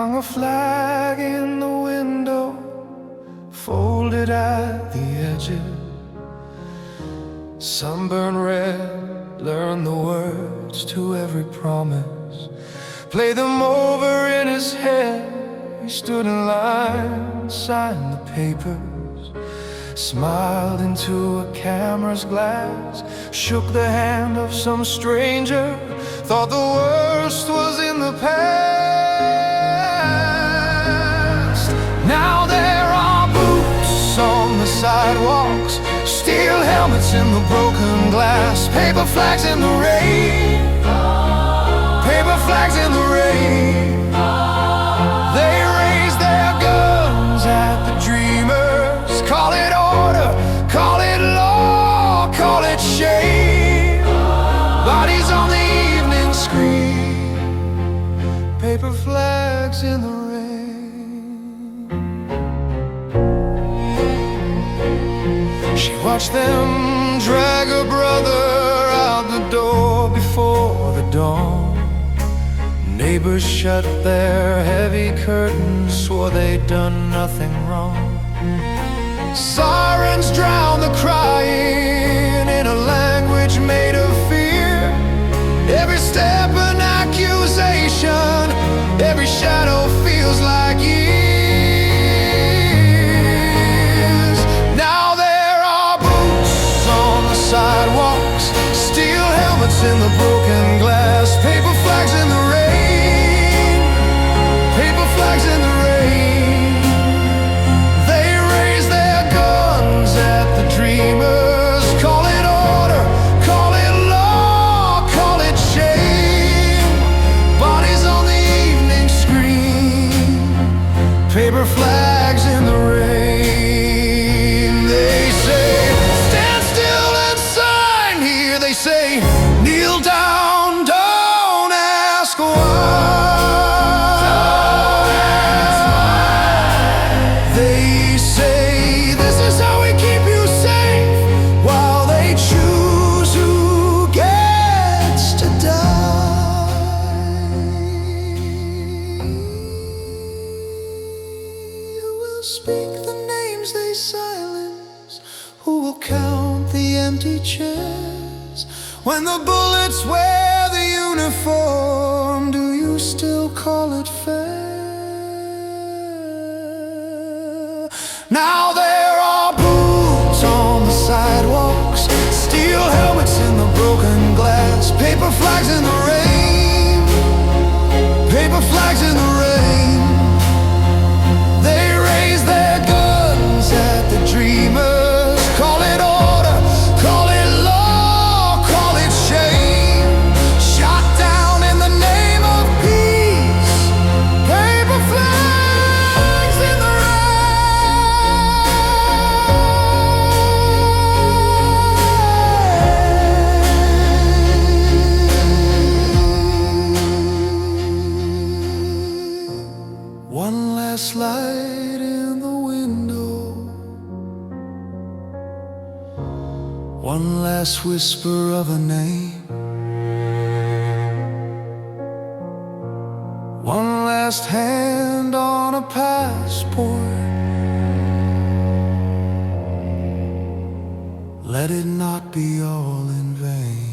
hung a flag in the window, folded at the edges. Sunburned red, learned the words to every promise, played them over in his head. He stood in line, signed the papers, smiled into a camera's glass, shook the hand of some stranger, thought the worst was in the past. Now there are boots on the sidewalks, steel helmets in the broken glass, paper flags in the rain, paper flags in the rain. They raise their guns at the dreamers, call it order, call it law, call it shame. Bodies on the evening screen, paper flags in the rain. She watched them drag her brother out the door before the dawn. Neighbors shut their heavy curtains, swore they'd done nothing wrong. Sirens drown the crying in a language made of fear. Every step an accusation, every shadow feels like years. Now there are boots on the sidewalks, steel helmets in the broken glass, paper flags in the rain, paper flags in the rain. They raise their guns at the dreamers, call it order, call it law, call it shame. Bodies on the evening screen, paper flags in the rain. They say, stand still and sign here. They say, kneel down, don't ask why. They say, this is how we keep you safe, while they choose who gets to die. Who will speak the names they silence? Who will count the empty chairs? When the bullets wear the uniform, do you still call it fair? Now there are boots on the sidewalks, steel helmets in the broken glass, paper flags in the rain, paper flags in the rain. They raise their guns at the dreamers, call it order, call it law, call it shame. Shot down in the name of peace, paper flags in the rain. One last light in the window, one last whisper of a name, one last hand on a passport. Let it not be all in vain.